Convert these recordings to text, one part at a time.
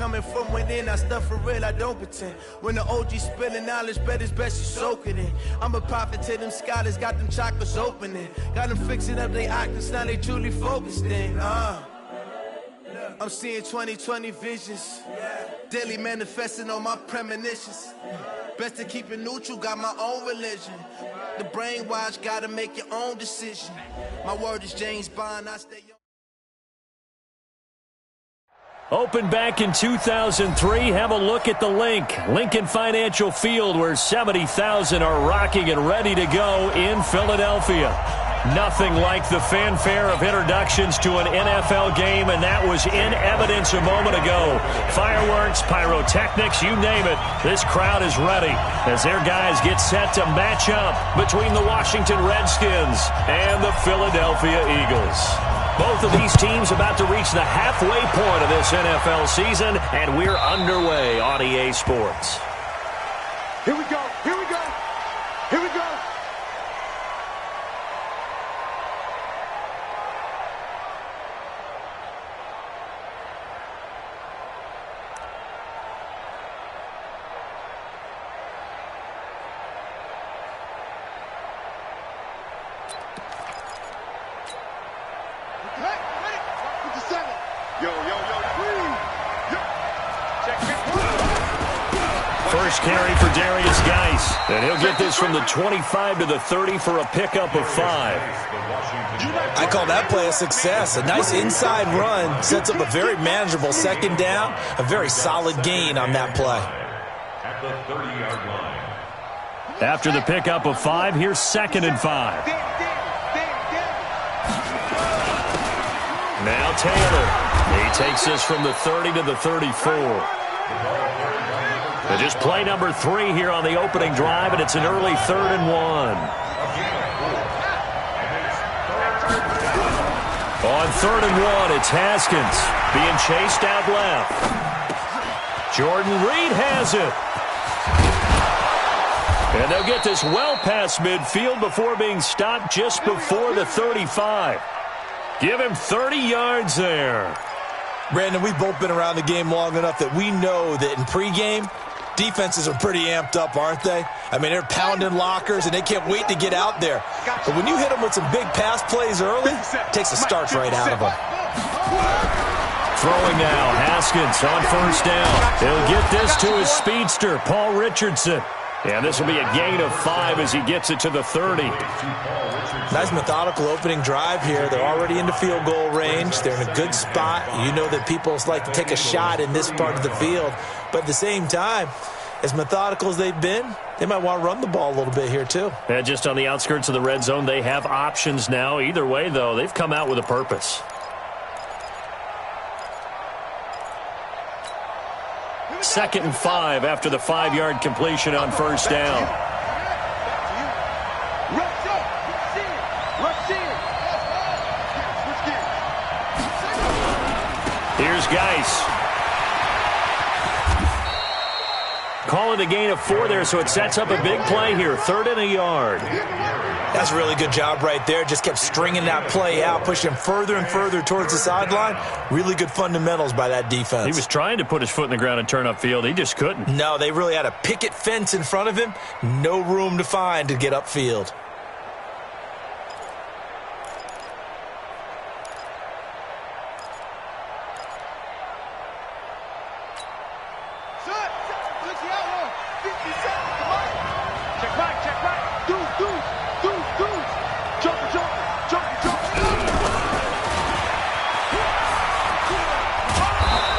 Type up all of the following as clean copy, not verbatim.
coming from within. I stuff for real, I don't pretend. When the OG spilling knowledge, bet it's best you soak it in. I'm a prophet to them scholars, got them chakras opening. Got them fixing up they octaves, now they truly focused in. I'm seeing 2020 visions. Daily manifesting on my premonitions. Best to keep it neutral, got my own religion. The brainwash, gotta make your own decision. My word is James Bond, I stay young. Opened back in 2003. Have a look at the link. Lincoln Financial Field, where 70,000 are rocking and ready to go in Philadelphia. Nothing like the fanfare of introductions to an NFL game, and that was in evidence a moment ago. Fireworks, pyrotechnics, you name it. This crowd is ready as their guys get set to match up between the Washington Redskins and the Philadelphia Eagles. Both of these teams about to reach the halfway point of this NFL season, and we're underway on EA Sports. Here we go, here we go, here we go. First carry for Darius Geis, and he'll get this from the 25 to the 30 for a pickup of 5. I call that play a success. A nice inside run sets up a very manageable second down, a very solid gain on that play. After the pickup of 5, here's 2nd and 5. Now Taylor. He takes this from the 30 to the 34. And just play number 3 here on the opening drive, and it's an early 3rd and 1. On 3rd and 1, it's Haskins being chased out left. Jordan Reed has it. And they'll get this well past midfield before being stopped just before the 35. Give him 30 yards there. Brandon, we've both been around the game long enough that we know that in pregame, defenses are pretty amped up, aren't they? I mean, they're pounding lockers, and they can't wait to get out there. But when you hit them with some big pass plays early, it takes the starch right out of them. Throwing now, Haskins on 1st down. He'll get this to his speedster, Paul Richardson. And this will be a gain of 5 as he gets it to the 30. Nice methodical opening drive here. They're already into field goal range. They're in a good spot. You know that people like to take a shot in this part of the field. But at the same time, as methodical as they've been, they might want to run the ball a little bit here too. Yeah, just on the outskirts of the red zone, they have options now. Either way, though, they've come out with a purpose. Second and 5 after the 5-yard completion on 1st down. Here's Geis. Call it a gain of 4 there, so it sets up a big play here. 3rd and a yard. That's a really good job right there. Just kept stringing that play out, pushing him further and further towards the sideline. Really good fundamentals by that defense. He was trying to put his foot in the ground and turn upfield. He just couldn't. No, they really had a picket fence in front of him. No room to find to get upfield.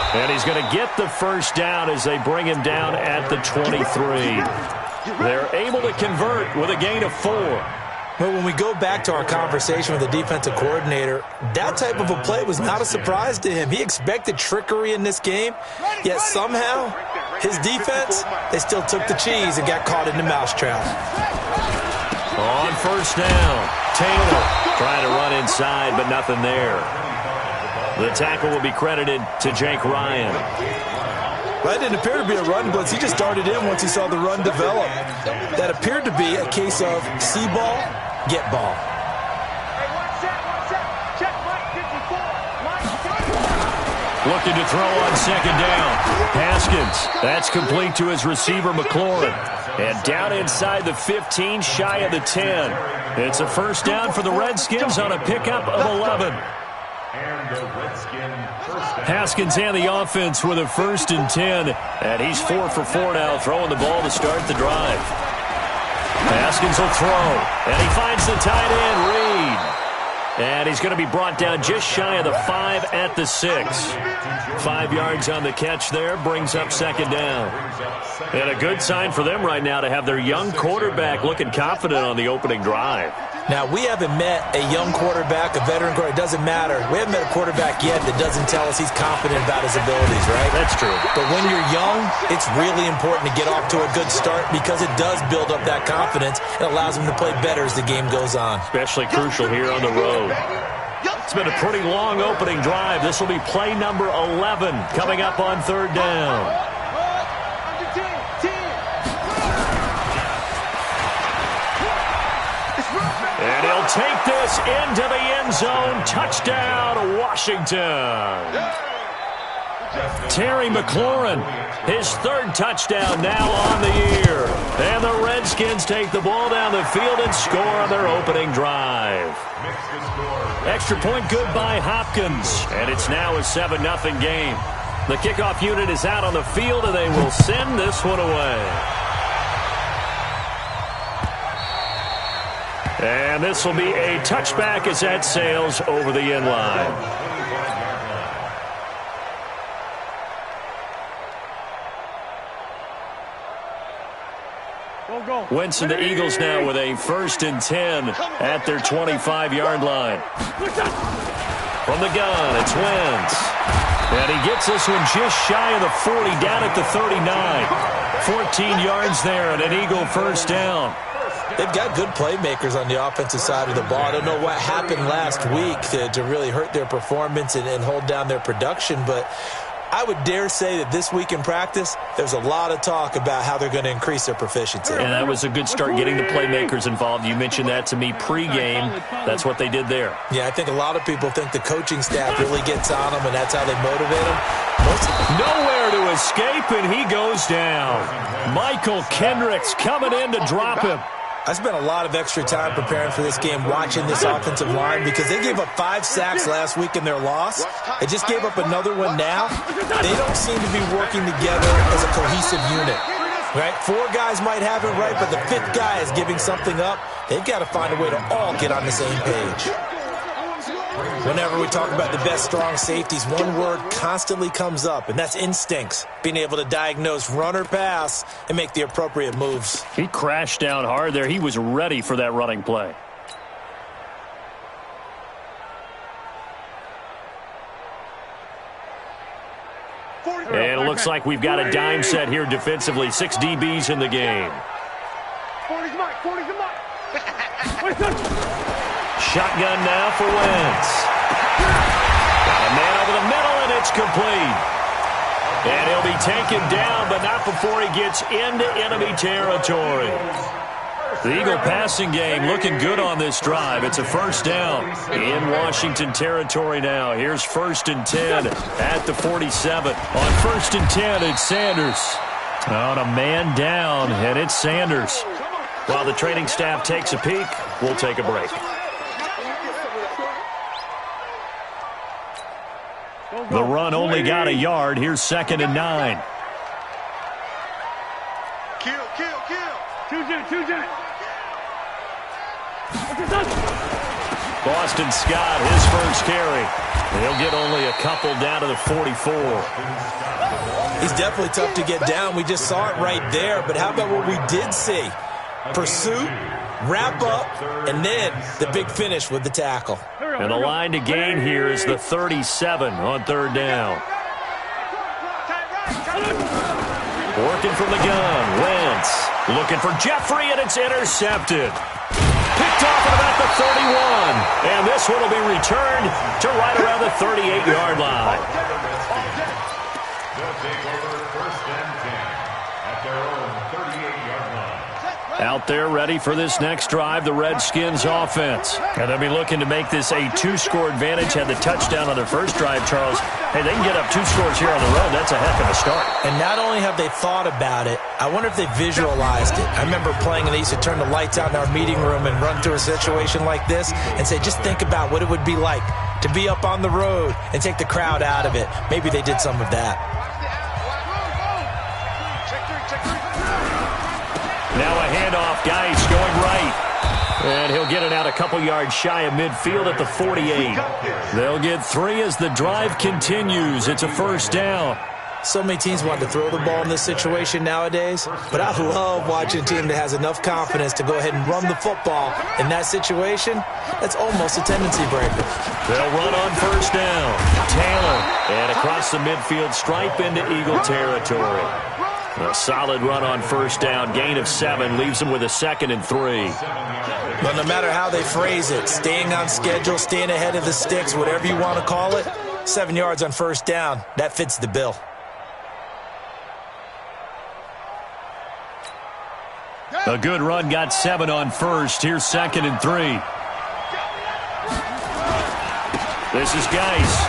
And he's going to get the 1st down as they bring him down at the 23. They're able to convert with a gain of 4. But when we go back to our conversation with the defensive coordinator, that type of a play was not a surprise to him. He expected trickery in this game, yet somehow his defense, they still took the cheese and got caught in the mousetrap. On 1st down, Taylor trying to run inside, but nothing there. The tackle will be credited to Jake Ryan. That didn't appear to be a run blitz. He just darted in once he saw the run develop. That appeared to be a case of see ball, get ball. looking to throw on second down. Haskins, that's complete to his receiver, McLaurin. And down inside the 15, shy of the 10. It's a first down for the Redskins on a pickup of 11. Haskins and the offense with a 1st and 10. And he's 4 for 4 now, throwing the ball to start the drive. Haskins will throw, and he finds the tight end, Reed. And he's going to be brought down just shy of the 5 at the 6. 5 yards on the catch there, brings up second down. And a good sign for them right now to have their young quarterback looking confident on the opening drive. Now, we haven't met a young quarterback, a veteran quarterback. It doesn't matter. We haven't met a quarterback yet that doesn't tell us he's confident about his abilities, right? That's true. But when you're young, it's really important to get off to a good start because it does build up that confidence and allows him to play better as the game goes on. Especially crucial here on the road. It's been a pretty long opening drive. This will be play number 11 coming up on 3rd down. And he'll take this into the end zone. Touchdown, Washington. Terry McLaurin, his 3rd touchdown now on the year. And the Redskins take the ball down the field and score on their opening drive. Extra point good by Hopkins. And it's now a 7-0 game. The kickoff unit is out on the field, and they will send this one away. And this will be a touchback as that sails over the end line. Wentz and the Eagles now with a 1st and 10 at their 25-yard line. From the gun, it's Wentz. And he gets this one just shy of the 40, down at the 39. 14 yards there and an Eagle first down. They've got good playmakers on the offensive side of the ball. I don't know what happened last week to really hurt their performance and hold down their production, but I would dare say that this week in practice, there's a lot of talk about how they're going to increase their proficiency. And that was a good start getting the playmakers involved. You mentioned that to me pregame. That's what they did there. Yeah, I think a lot of people think the coaching staff really gets on them, and that's how they motivate them. Nowhere to escape, and he goes down. Michael Kendricks coming in to drop him. I spent a lot of extra time preparing for this game watching this offensive line because they gave up 5 sacks last week in their loss. They just gave up another one now. They don't seem to be working together as a cohesive unit. Right? 4 guys might have it right, but the 5th guy is giving something up. They've got to find a way to all get on the same page. Whenever we talk about the best strong safeties, one word constantly comes up, and that's instincts. Being able to diagnose run or pass and make the appropriate moves. He crashed down hard there. He was ready for that running play. And it looks like we've got a dime set here defensively. 6 DBs in the game. 40's Mike. 40's Mike. Shotgun now for Wentz. Got a man over the middle, and it's complete. And he'll be taken down, but not before he gets into enemy territory. The Eagle passing game looking good on this drive. It's a first down in Washington territory now. Here's 1st and 10 at the 47. On 1st and 10, it's Sanders. On a man down, and it's Sanders. While the training staff takes a peek, we'll take a break. The run only got a yard. Here's 2nd and 9. Kill. 2-jet. Boston Scott, his first carry. He'll get only a couple down to the 44. He's definitely tough to get down. We just saw it right there. But how about what we did see? Pursuit, wrap up, and then the big finish with the tackle. And the line to gain here is the 37 on 3rd down. Working from the gun, Wentz. Looking for Jeffrey, and it's intercepted. Picked off at about the 31. And this one will be returned to right around the 38-yard line. They'll take over 1st and 10 at their own 38-yard line. Out there ready for this next drive, the Redskins offense. And they'll be looking to make this a two-score advantage. Had the touchdown on their first drive, Charles. Hey, they can get up 2 scores here on the road. That's a heck of a start. And not only have they thought about it, I wonder if they visualized it. I remember playing and they used to turn the lights out in our meeting room and run through a situation like this and say, just think about what it would be like to be up on the road and take the crowd out of it. Maybe they did some of that. Now a handoff, Geis going right. And he'll get it out a couple yards shy of midfield at the 48. They'll get 3 as the drive continues. It's a first down. So many teams want to throw the ball in this situation nowadays, but I love watching a team that has enough confidence to go ahead and run the football in that situation. That's almost a tendency breaker. They'll run on first down. Taylor, and across the midfield stripe into Eagle territory. A solid run on first down. Gain of 7 leaves them with a 2nd and 3. But no matter how they phrase it, staying on schedule, staying ahead of the sticks, whatever you want to call it, 7 yards on first down, that fits the bill. A good run got 7 on first. Here's 2nd and 3. This is Geis.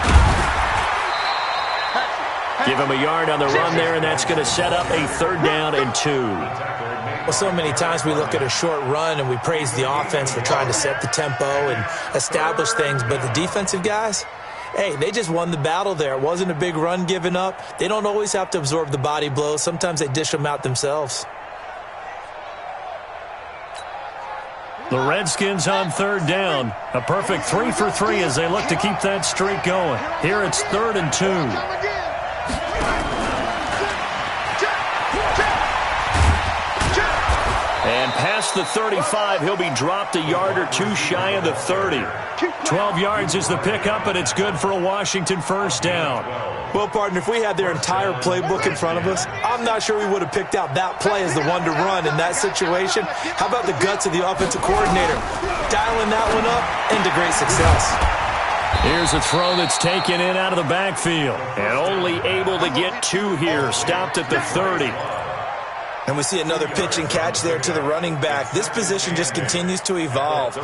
Give him a yard on the run there, and that's going to set up a 3rd down and 2. Well, so many times we look at a short run and we praise the offense for trying to set the tempo and establish things, but the defensive guys, hey, they just won the battle there. It wasn't a big run given up. They don't always have to absorb the body blows. Sometimes they dish them out themselves. The Redskins on 3rd down. A perfect 3 for 3 as they look to keep that streak going. Here it's 3rd and 2. And past the 35, he'll be dropped a yard or 2 shy of the 30. 12 yards is the pickup, and it's good for a Washington first down. Well, partner, if we had their entire playbook in front of us, I'm not sure we would have picked out that play as the one to run in that situation. How about the guts of the offensive coordinator? Dialing that one up into great success. Here's a throw that's taken in out of the backfield. And only able to get 2 here. Stopped at the 30. And we see another pitch and catch there to the running back. This position just continues to evolve.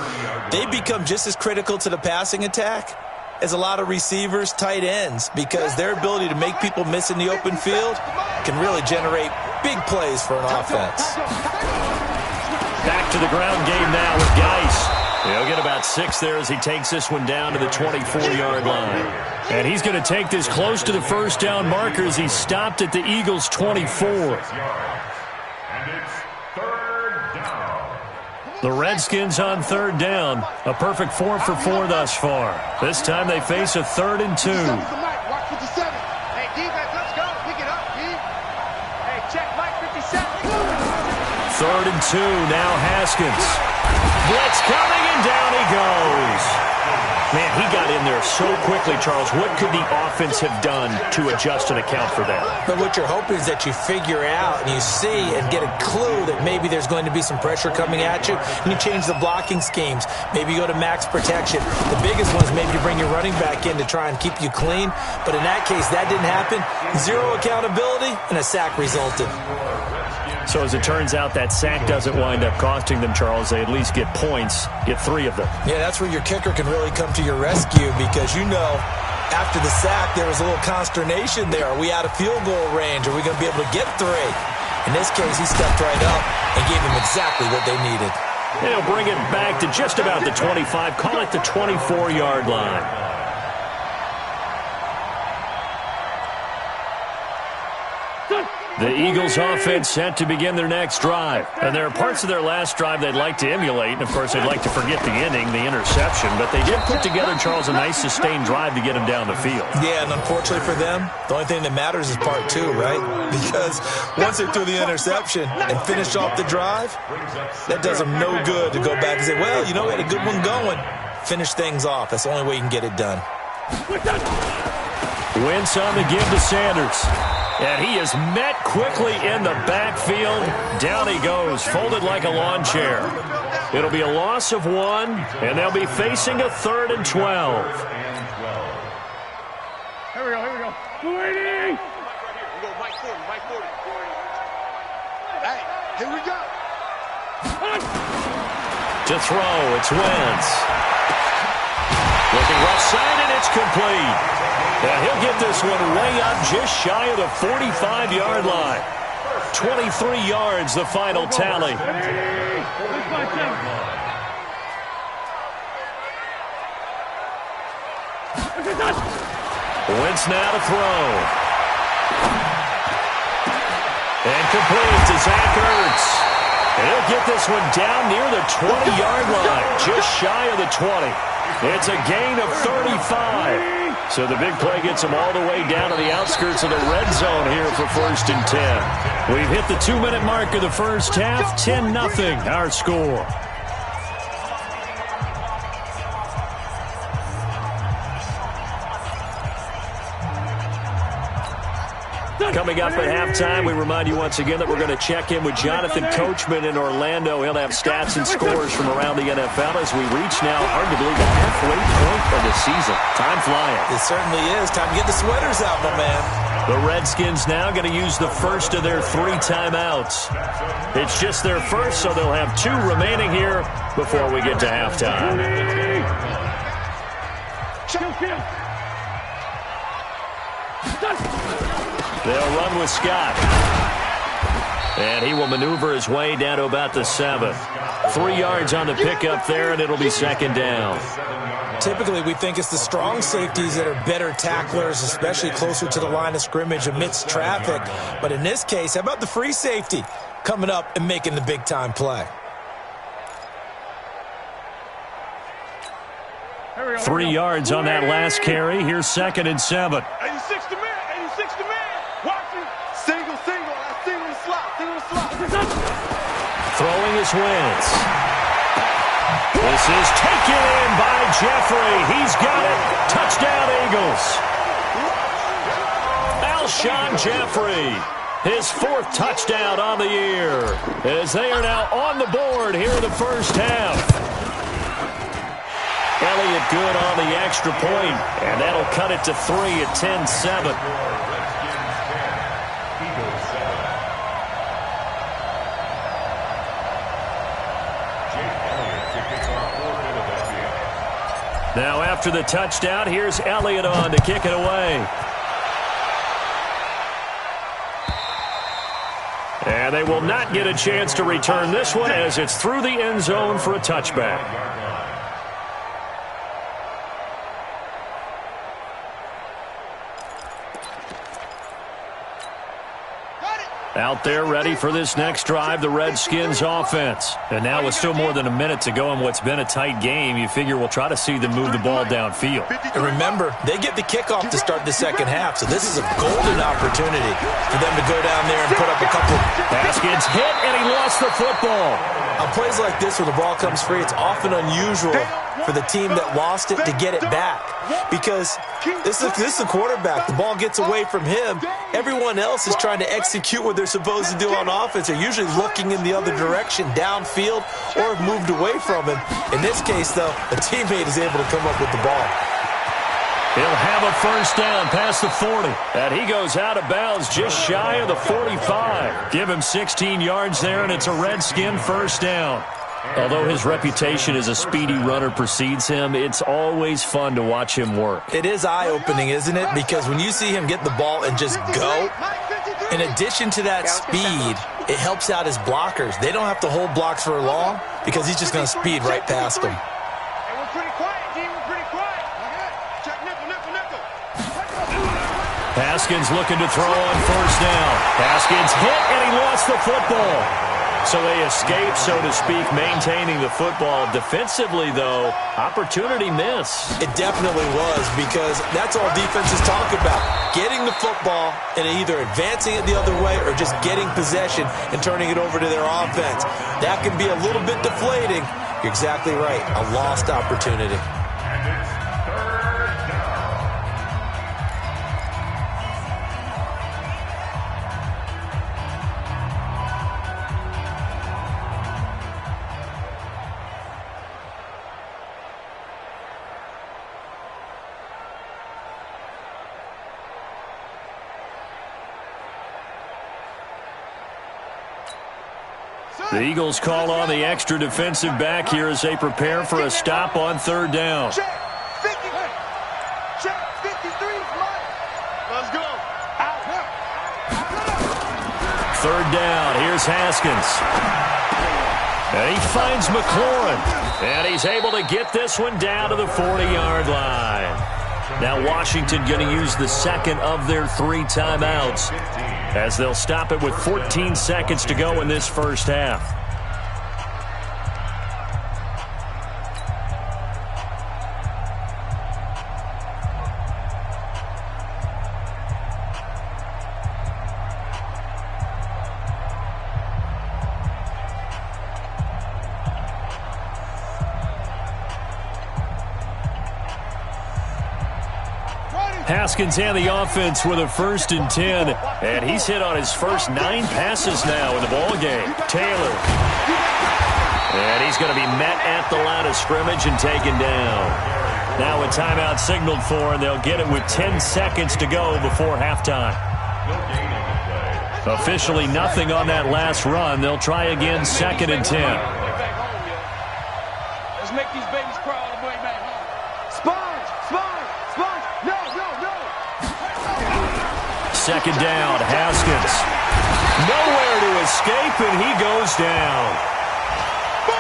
They become just as critical to the passing attack as a lot of receivers, tight ends, because their ability to make people miss in the open field can really generate big plays for an offense. Back to the ground game now with Geis. He'll get about 6 there as he takes this one down to the 24-yard line. And he's going to take this close to the first down marker as he stopped at the Eagles' 24. The Redskins on 3rd down. A perfect 4 for 4 thus far. This time they face a 3rd and 2. Hey, defense, let's go. Pick it up, D. Hey, check Mike 57. 3rd and 2. Now Haskins. Blitz coming, and down he goes. Man, he got in there so quickly, Charles. What could the offense have done to adjust and account for that? But what you're hoping is that you figure out and you see and get a clue that maybe there's going to be some pressure coming at you, and you change the blocking schemes. Maybe you go to max protection. The biggest one is maybe you bring your running back in to try and keep you clean. But in that case, that didn't happen. 0 accountability, and a sack resulted. So as it turns out, that sack doesn't wind up costing them, Charles. They at least get points, get 3 of them. Yeah, that's where your kicker can really come to your rescue because, you know, after the sack, there was a little consternation there. Are we out of field goal range? Are we going to be able to get 3? In this case, he stepped right up and gave them exactly what they needed. They'll bring it back to just about the 25. Call it the 24-yard line. The Eagles offense set to begin their next drive. And there are parts of their last drive they'd like to emulate. And, of course, they'd like to forget the ending, the interception. But they did put together, Charles, a nice sustained drive to get him down the field. Yeah, and unfortunately for them, the only thing that matters is part 2, right? Because once they threw the interception and finished off the drive, that does them no good to go back and say, well, you know, we had a good one going. Finish things off. That's the only way you can get it done. Wentz on the give to Sanders. And he is met quickly in the backfield. Down he goes, folded like a lawn chair. It'll be a loss of 1, and they'll be facing a 3rd and 12. Here we go. Waiting. Mike 40. Hey, here we go. To throw, it's Wentz. Looking left side, and it's complete. And he'll get this one way up just shy of the 45-yard line. 23 yards, the final tally. Wentz now to throw. And complete to Zach Ertz. And he'll get this one down near the 20-yard line, just shy of the 20. It's a gain of 35. So the big play gets him all the way down to the outskirts of the red zone here for 1st and 10. We've hit the 2-minute mark of the first half, 10-0 our score. Coming up at halftime, we remind you once again that we're going to check in with Jonathan Coachman in Orlando. He'll have stats and scores from around the NFL as we reach now, hard to believe, the halfway point of the season. Time flying. It certainly is. Time to get the sweaters out, my man. The Redskins now going to use the first of their 3 timeouts. It's just their first, so they'll have 2 remaining here before we get to halftime. They'll run with Scott. And he will maneuver his way down to about the 7. 3 yards on the pickup there, and it'll be 2nd down. Typically, we think it's the strong safeties that are better tacklers, especially closer to the line of scrimmage amidst traffic. But in this case, how about the free safety coming up and making the big-time play? 3 yards on that last carry. Here's 2nd and 7. 86 to man, 86 to man. Watch it. Single, single slot. Throwing is Wentz. This is taken in by Jeffrey. He's got it. Touchdown, Eagles. Alshon Jeffrey, his 4th touchdown on the year, as they are now on the board here in the first half. Elliott good on the extra point, and that'll cut it to 3 at 10-7. Now after the touchdown, here's Elliott on to kick it away. And they will not get a chance to return this one as it's through the end zone for a touchback. Out there ready for this next drive, the Redskins offense. And now with still more than a minute to go in what's been a tight game, you figure we'll try to see them move the ball downfield. And remember, they get the kickoff to start the second half, so this is a golden opportunity for them to go down there and put up a couple. Haskins hit, and he lost the football. On plays like this where the ball comes free, it's often unusual for the team that lost it to get it back. Because this is the quarterback. The ball gets away from him. Everyone else is trying to execute what they're supposed to do on offense. They're usually looking in the other direction, downfield, or have moved away from him. In this case, though, a teammate is able to come up with the ball. He'll have a first down past the 40. And he goes out of bounds just shy of the 45. Give him 16 yards there, and it's a Redskin first down. Although his reputation as a speedy runner precedes him, it's always fun to watch him work. It is eye-opening, isn't it? Because when you see him get the ball and just go, in addition to that speed, it helps out his blockers. They don't have to hold blocks for long because he's just going to speed right past them. Haskins looking to throw on first down. Haskins hit, and he lost the football. So they escape, so to speak, maintaining the football. Defensively, though, opportunity miss. It definitely was, because that's all defenses talk about. Getting the football and either advancing it the other way or just getting possession and turning it over to their offense. That can be a little bit deflating. You're exactly right. A lost opportunity. The Eagles call on the extra defensive back here as they prepare for a stop on third down. Check 50. Check 53. Let's go. Out. Third down. Here's Haskins. And he finds McLaurin. And he's able to get this one down to the 40-yard line. Now Washington going to use the second of their 3 timeouts as they'll stop it with 14 seconds to go in this first half. Haskins and the offense with a 1st and 10. And he's hit on his first 9 passes now in the ball game. Taylor. And he's going to be met at the line of scrimmage and taken down. Now a timeout signaled for, and they'll get it with 10 seconds to go before halftime. Officially nothing on that last run. They'll try again 2nd and 10. Let's make these babies cry all the way back home. Sponge! No! 2nd down, Haskins. Nowhere to escape, and he goes down. Boom!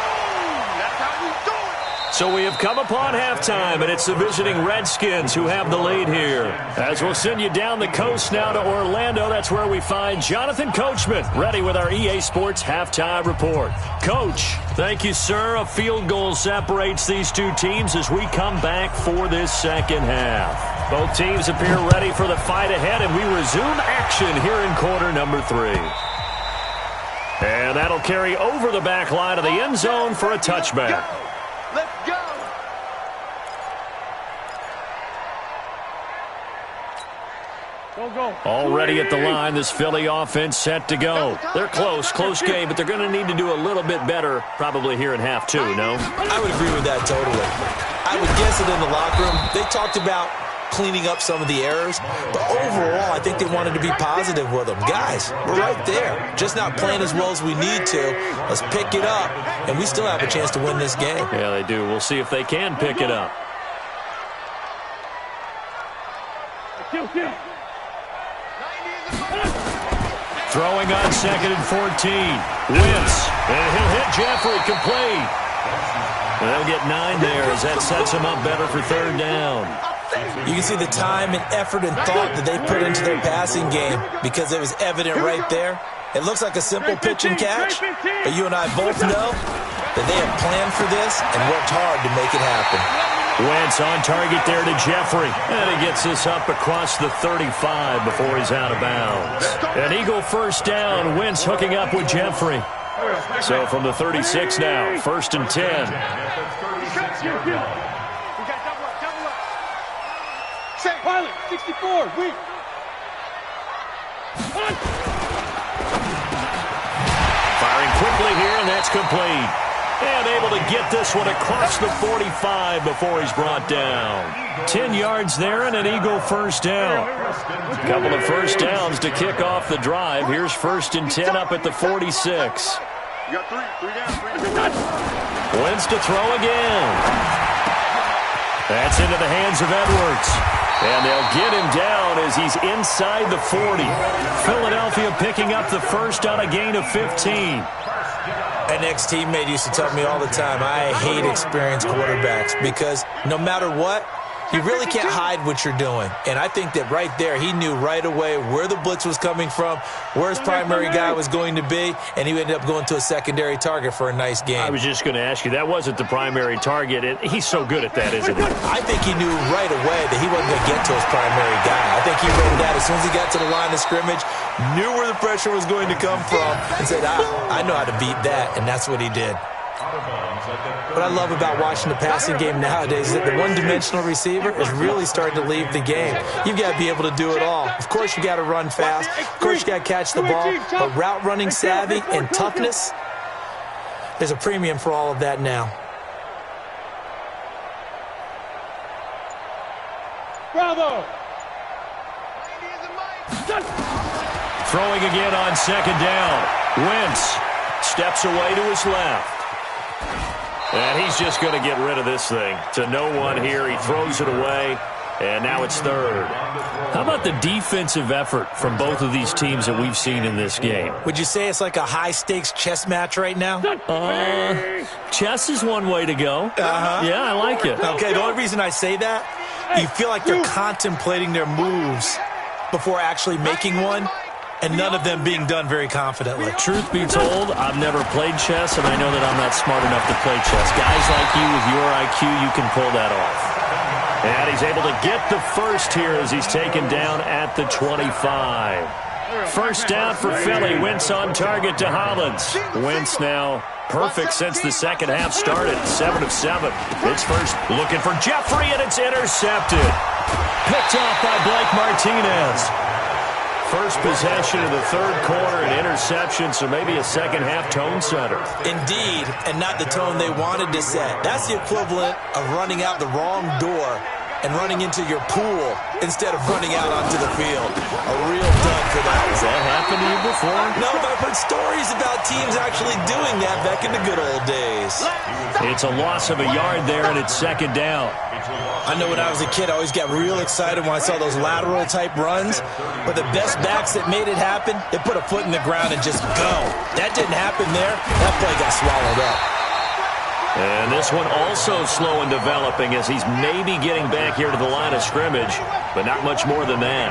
That's how we do it! So we have come upon halftime, and it's the visiting Redskins who have the lead here. As we'll send you down the coast now to Orlando, that's where we find Jonathan Coachman, ready with our EA Sports Halftime Report. Coach, thank you, sir. A field goal separates these two teams as we come back for this second half. Both teams appear ready for the fight ahead, and we resume action here in quarter number 3. And that'll carry over the back line of the end zone for a touchback. Let's go! Go. Already at the line, this Philly offense set to go. They're close game, but they're going to need to do a little bit better probably here in half 2, no? I would agree with that totally. I would guess it in the locker room. They talked about cleaning up some of the errors, but overall, I think they wanted to be positive with them. Guys, we're right there. Just not playing as well as we need to. Let's pick it up, and we still have a chance to win this game. Yeah, they do. We'll see if they can pick it up. Throwing on 2nd and 14. Wentz, and he'll hit Jeffrey, complete. And they'll get 9 there as that sets him up better for 3rd down. You can see the time and effort and thought that they put into their passing game because it was evident right there. It looks like a simple pitch and catch, but you and I both know that they have planned for this and worked hard to make it happen. Wentz on target there to Jeffrey. And he gets this up across the 35 before he's out of bounds. An Eagle 1st down. Wentz hooking up with Jeffrey. So from the 36 now, 1st and 10. Pilot, 64, weak. Firing quickly here, and that's complete. And able to get this one across the 45 before he's brought down. 10 yards there and an Eagle 1st down. A couple of 1st downs to kick off the drive. Here's 1st and 10 up at the 46. You got three down. Wentz to throw again. That's into the hands of Edwards. And they'll get him down as he's inside the 40. Philadelphia picking up the first on a gain of 15. An ex-teammate used to tell me all the time, I hate experienced quarterbacks because no matter what, you really can't hide what you're doing. And I think that right there, he knew right away where the blitz was coming from, where his primary guy was going to be, and he ended up going to a secondary target for a nice game. I was just going to ask you, that wasn't the primary target. He's so good at that, isn't he? I think he knew right away that he wasn't going to get to his primary guy. I think he read that as soon as he got to the line of scrimmage, knew where the pressure was going to come from, and said, I know how to beat that, and that's what he did. What I love about watching the passing game nowadays is that the one-dimensional receiver is really starting to leave the game. You've got to be able to do it all. Of course, you got to run fast. Of course, you got to catch the ball. But route running savvy and toughness, there's a premium for all of that now. Bravo! Throwing again on 2nd down. Wentz steps away to his left. And he's just going to get rid of this thing. To no one here. He throws it away. And now it's third. How about the defensive effort from both of these teams that we've seen in this game? Would you say it's like a high-stakes chess match right now? Chess is one way to go. Yeah, I like it. Okay, the only reason I say that, you feel like they're contemplating their moves before actually making one, and none of them being done very confidently. Truth be told, I've never played chess, and I know that I'm not smart enough to play chess. Guys like you with your IQ, you can pull that off. And he's able to get the first here as he's taken down at the 25. First down for Philly. Wentz on target to Hollins. Wentz now perfect since the second half started. 7 of 7. It's first looking for Jeffrey, and it's intercepted. Picked off by Blake Martinez. First possession of the third quarter, an interception, so maybe a second-half tone setter. Indeed, and not the tone they wanted to set. That's the equivalent of running out the wrong door and running into your pool instead of running out onto the field. A real dud for that. Has that happened to you before? No, but I've heard stories about teams actually doing that back in the good old days. It's a loss of a yard there, and it's second down. I know when I was a kid, I always got real excited when I saw those lateral-type runs. But the best backs that made it happen, they put a foot in the ground and just go. That didn't happen there. That play got swallowed up. And this one also slow in developing as he's maybe getting back here to the line of scrimmage, but not much more than that.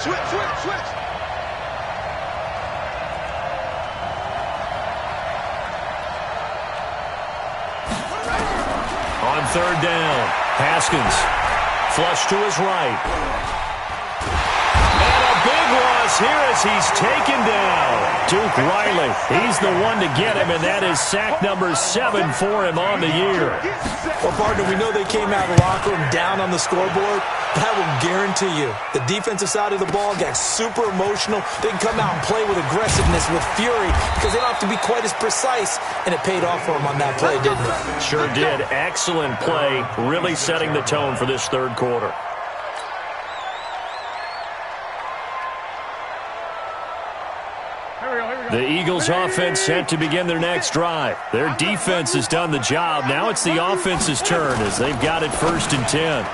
Switch. On third down, Haskins flush to his right. And a big loss here as he's taken down. Duke Riley, he's the one to get him, and that is sack number 7 for him on the year. Well, partner, we know they came out of the locker room down on the scoreboard. But I will guarantee you, the defensive side of the ball got super emotional. They can come out and play with aggressiveness, with fury, because they don't have to be quite as precise. And it paid off for them on that play, didn't it? Sure did. Excellent play, really setting the tone for this third quarter. The Eagles offense set to begin their next drive. Their defense has done the job. Now it's the offense's turn as they've got it 1st and 10.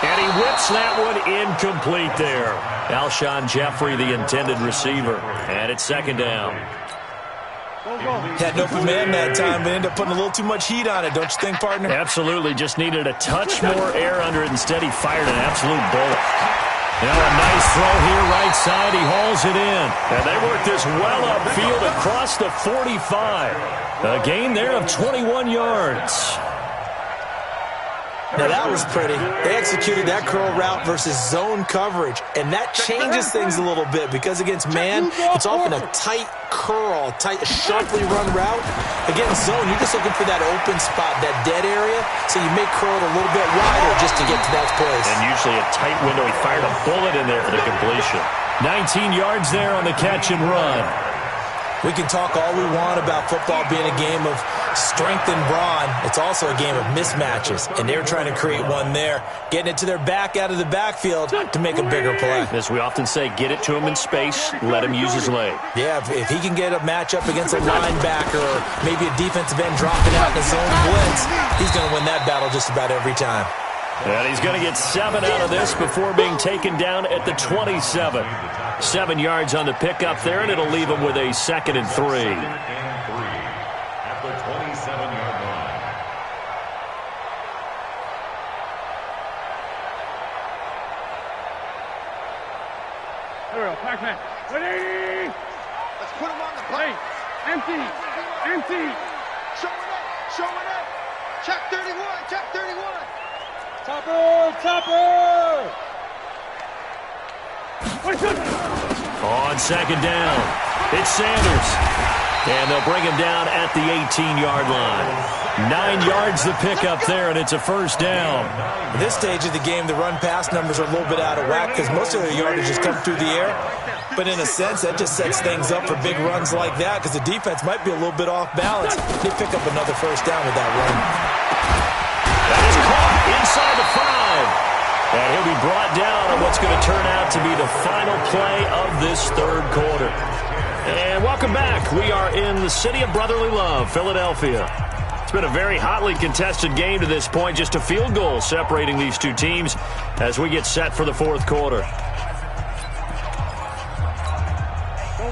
And he whips that one incomplete there. Alshon Jeffrey, the intended receiver. And it's second down. Had an open man that time, but ended up putting a little too much heat on it, don't you think, partner? Absolutely. Just needed a touch more air under it. Instead, he fired an absolute bullet. Now a nice throw here right side. He hauls it in. And they work this well upfield across the 45. A gain there of 21 yards. Now that was pretty. They executed that curl route versus zone coverage, and that changes things a little bit because against man, it's often a tight curl, sharply run route. Against zone, you're just looking for that open spot, that dead area, so you may curl it a little bit wider just to get to that place. And usually a tight window. He fired a bullet in there for the completion. 19 yards there on the catch and run. We can talk all we want about football being a game of strength and brawn. It's also a game of mismatches, and they're trying to create one there, getting it to their back out of the backfield to make a bigger play. As we often say, get it to him in space, let him use his leg. Yeah, if he can get a matchup against a linebacker or maybe a defensive end dropping out in a zone blitz, he's going to win that battle just about every time. And he's going to get 7 out of this before being taken down at the 27. 7 yards on the pickup there, and it'll leave him with a 2nd and 3. At the 27-yard line. There we go, Pac-Man. 180! Let's put him on the plate. Empty. Showing up. Check 31. Topper! On second down, it's Sanders. And they'll bring him down at the 18-yard line. 9 yards the pickup there, and it's a first down. At this stage of the game, the run-pass numbers are a little bit out of whack because most of their yardage has come through the air. But in a sense, that just sets things up for big runs like that because the defense might be a little bit off balance. They pick up another first down with that run. That is caught inside the 5. And he'll be brought down on what's going to turn out to be the final play of this third quarter. And welcome back. We are in the city of brotherly love, Philadelphia. It's been a very hotly contested game to this point. Just a field goal separating these two teams as we get set for the fourth quarter.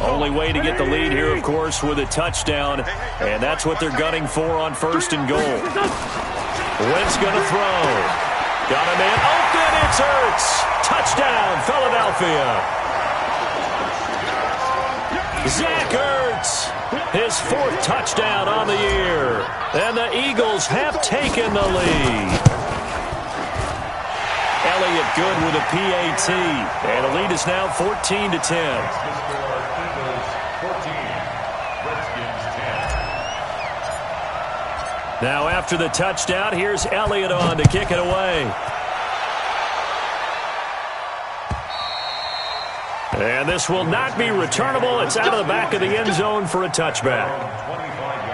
Only way to get the lead here, of course, with a touchdown. And that's what they're gunning for on first and goal. Wentz going to throw. Got a man open. It's Ertz. Touchdown, Philadelphia. Zach Ertz, his fourth touchdown on the year. And the Eagles have taken the lead. Elliott good with a PAT. And the lead is now 14-10. Eagles 14, Redskins 10. Now after the touchdown, here's Elliott on to kick it away. And this will not be returnable. It's out of the back of the end zone for a touchback. 25-yard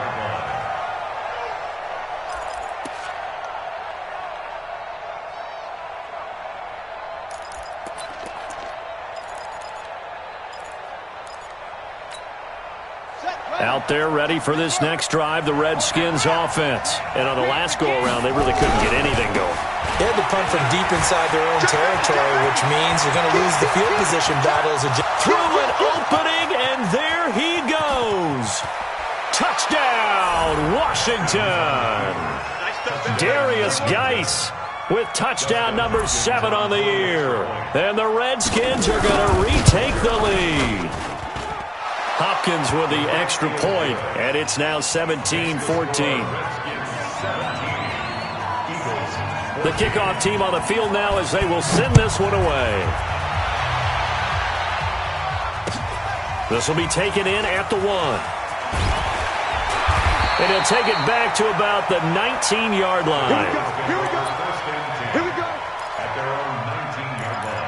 line. Out there ready for this next drive, the Redskins offense. And on the last go-around, they really couldn't get anything going. They had to punt from deep inside their own territory, which means you're going to lose the field position battles. Through an opening, and there he goes. Touchdown, Washington. Darius Geis with touchdown number 7 on the year. And the Redskins are going to retake the lead. Hopkins with the extra point, and it's now 17-14. The kickoff team on the field now as they will send this one away. This will be taken in at the 1. And he'll take it back to about the 19-yard line. Here we go. Here we go. At their own 19-yard line.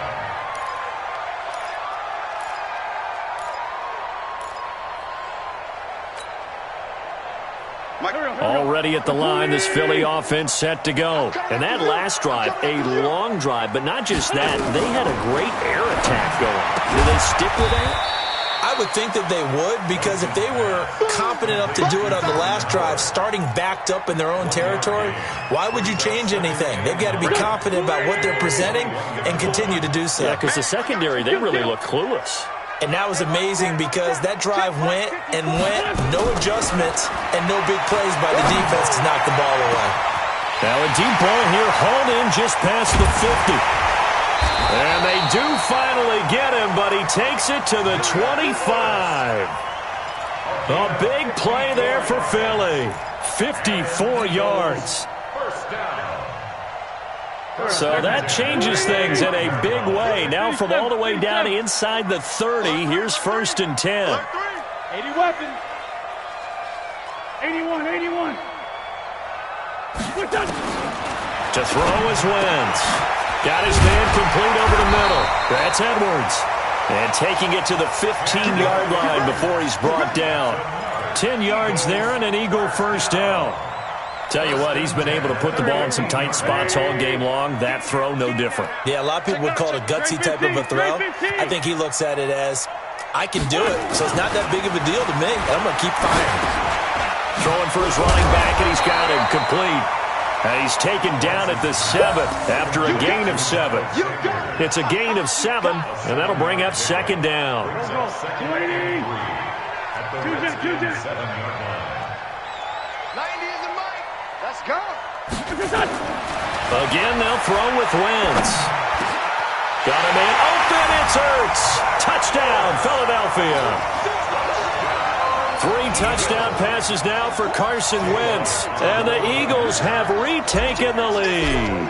Already at the line, this Philly offense set to go. And that last drive, a long drive, but not just that, they had a great air attack going. Do they stick with that? I would think that they would, because if they were confident enough to do it on the last drive, starting backed up in their own territory, why would you change anything? They've got to be confident about what they're presenting and continue to do so. Yeah, because the secondary, they really look clueless. And that was amazing because that drive went and went, no adjustments, and no big plays by the defense to knock the ball away. Now a deep ball here, hauled in just past the 50. And they do finally get him, but he takes it to the 25. A big play there for Philly. 54 yards. First down. So that changes things in a big way. Now from all the way down inside the 30, here's first and 10. 80 weapons. 81. To throw is Wentz. Got his man complete over the middle. That's Edwards. And taking it to the 15-yard line before he's brought down. 10 yards there and an Eagle first down. Tell you what, he's been able to put the ball in some tight spots all game long. That throw, no different. Yeah, a lot of people would call it a gutsy type of a throw. I think he looks at it as, I can do it, so it's not that big of a deal to me, and I'm going to keep firing. Throwing for his running back, and he's got him complete. And he's taken down at the 7 after a gain of 7. It's a gain of 7, and that'll bring up second down. 280. Choose it. 7-yard line. 90 is the mic. Let's go. Again, they'll throw with Wentz. Got a man open. It's Ertz. Touchdown, Philadelphia. 3 touchdown passes now for Carson Wentz. And the Eagles have retaken the lead.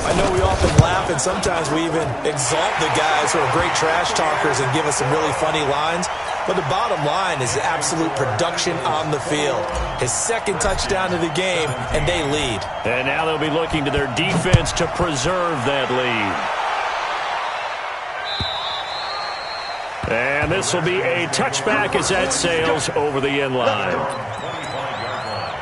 I know we often laugh, and sometimes we even exalt the guys who are great trash talkers and give us some really funny lines. But the bottom line is absolute production on the field. His second touchdown of the game, and they lead. And now they'll be looking to their defense to preserve that lead. And this will be a touchback as that sails over the end line. 25-yard line.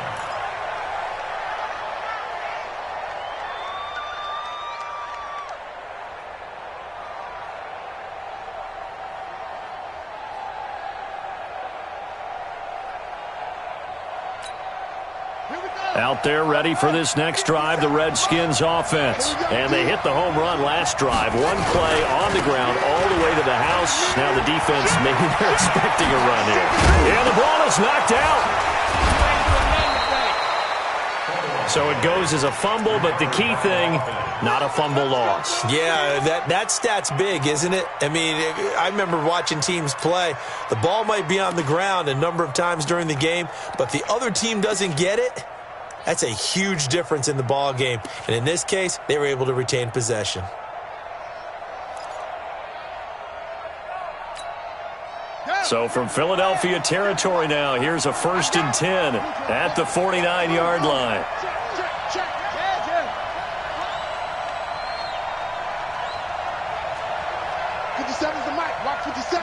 Out there ready for this next drive, the Redskins offense. And they hit the home run last drive. One play on the ground all the way to the house. Now the defense, maybe they're expecting a run here. And the ball is knocked out. So it goes as a fumble, but the key thing, not a fumble loss. Yeah, that stat's big, isn't it? I mean, I remember watching teams play. The ball might be on the ground a number of times during the game, but the other team doesn't get it. That's a huge difference in the ball game. And in this case, they were able to retain possession. So from Philadelphia territory now, here's a 1st and 10 at the 49-yard line. 57's the mic. Watch 57.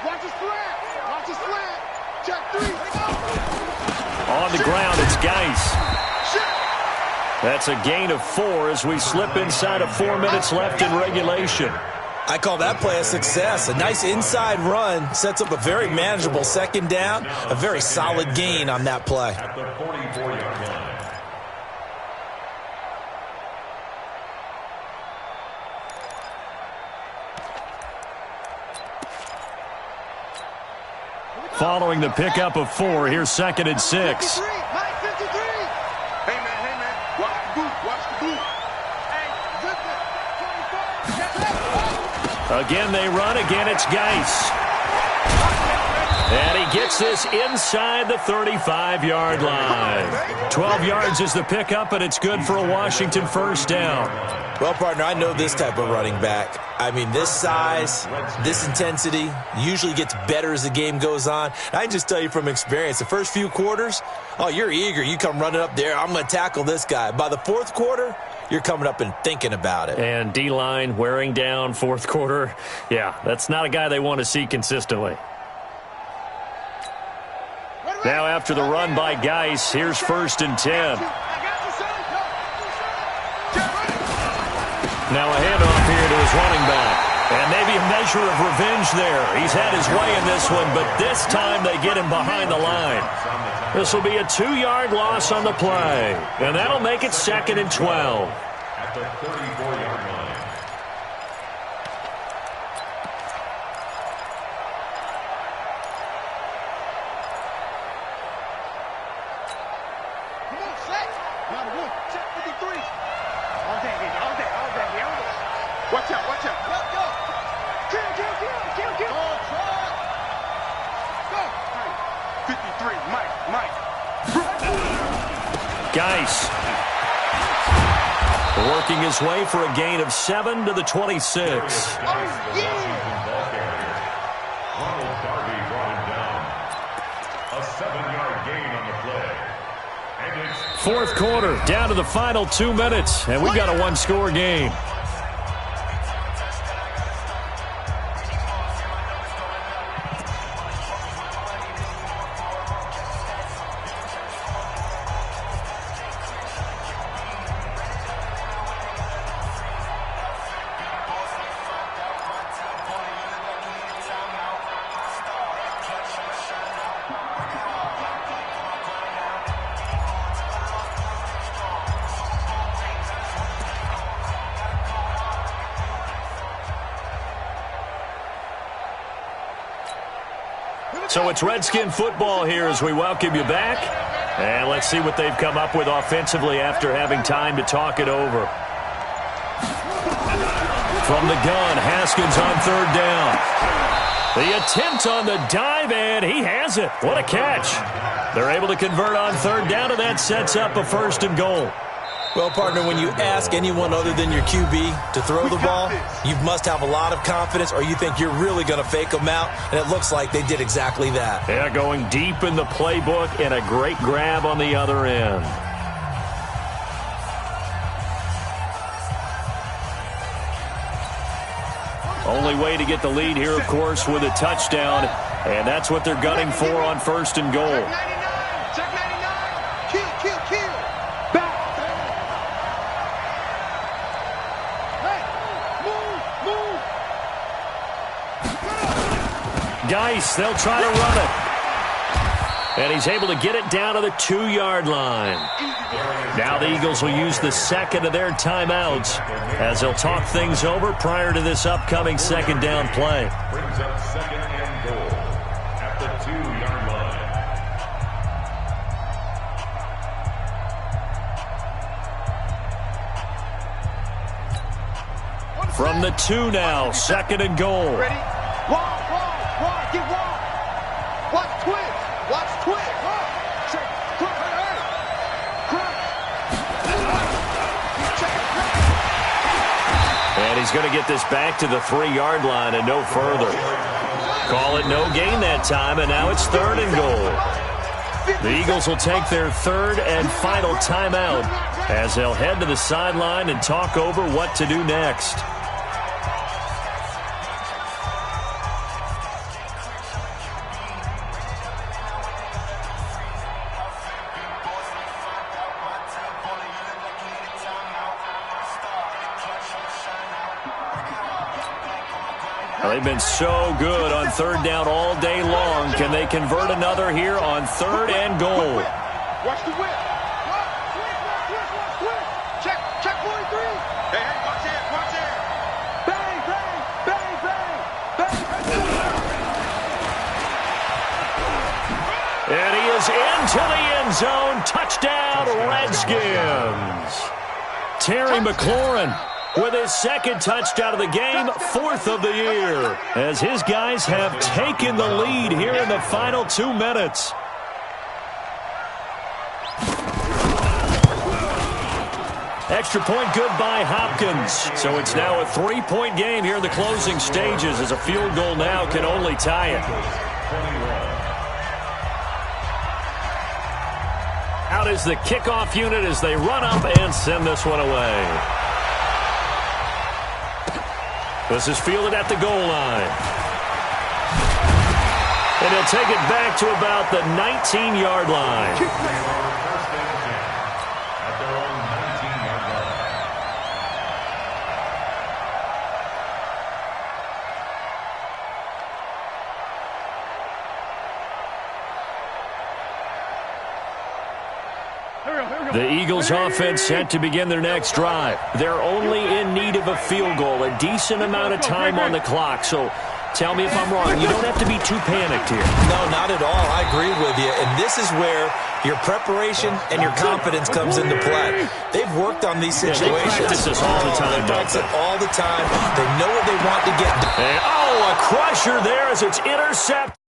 Watch the slant. Watch the slant. Check 3. On the ground, it's Geis. That's a gain of 4 as we slip inside of 4 minutes left in regulation. I call that play a success. A nice inside run sets up a very manageable 2nd down. A very solid gain on that play. At the 44-yard line. Following the pickup of 4, here's 2nd and 6. Hey, man. Watch the boot. Watch the boot. Again, they run. Again, it's Geis. And he gets this inside the 35-yard line. 12 yards is the pickup, and it's good for a Washington 1st down. Well, partner, I know this type of running back. I mean, this size, this intensity usually gets better as the game goes on. I can just tell you from experience, the first few quarters, oh, you're eager. You come running up there, I'm going to tackle this guy. By the 4th quarter, you're coming up and thinking about it. And D-line wearing down 4th quarter. Yeah, that's not a guy they want to see consistently. Now after the run by Geis, here's 1st and 10. Now a handoff here to his running back. And maybe a measure of revenge there. He's had his way in this one, but this time they get him behind the line. This will be a 2-yard loss on the play. And that'll make it 2nd and 12. At the 34-yard line. Watch out. Kill. Go. 53, Mike. Geis working his way for a gain of 7 to the 26. Darby brought him down. A 7-yard gain on the play. And it's 4th quarter, down to the final 2 minutes, and we've got a 1-score game. So it's Redskin football here as we welcome you back. And let's see what they've come up with offensively after having time to talk it over. From the gun, Haskins on 3rd down. The attempt on the dive, and he has it. What a catch. They're able to convert on 3rd down, and that sets up a 1st and goal. Well, partner, when you ask anyone other than your QB to throw the ball, you must have a lot of confidence, or you think you're really going to fake them out, and it looks like they did exactly that. Yeah, going deep in the playbook and a great grab on the other end. Only way to get the lead here, of course, with a touchdown, and that's what they're gunning for on 1st and goal. Check 99. Kill. Back. Geis, they'll try to run it. And he's able to get it down to the 2-yard line. Now the Eagles will use the second of their timeouts as they'll talk things over prior to this upcoming second down play. Brings up second and goal at the 2-yard line. From the 2 now, second and goal. Ready? Wall, get wall. Watch twitch. And he's going to get this back to the 3-yard line and no further. Call it no gain that time, and now it's third and goal. The Eagles will take their third and final timeout as they'll head to the sideline and talk over what to do next. They've been so good on third down all day long. Can they convert another here on third and goal? Watch the whip. Check 43. Hey, watch it. Bang. And he is into the end zone. Touchdown, Redskins. Terry McLaurin with his second touchdown of the game, 4th of the year, as his guys have taken the lead here in the final 2 minutes. Extra point good by Hopkins. So it's now a 3-point game here in the closing stages as a field goal now can only tie it. Out is the kickoff unit as they run up and send this one away. This is fielded at the goal line. And they'll take it back to about the 19-yard line. At their own 19-yard line. The Eagles offense set to begin their next drive. They're only in need of a field goal, a decent amount of time on the clock. So tell me if I'm wrong. You don't have to be too panicked here. No, not at all. I agree with you. And this is where your preparation and your confidence comes into play. They've worked on these situations. They practice this all the time. They practice it all the time. They know what they want to get done. And, a crusher there as it's intercepted.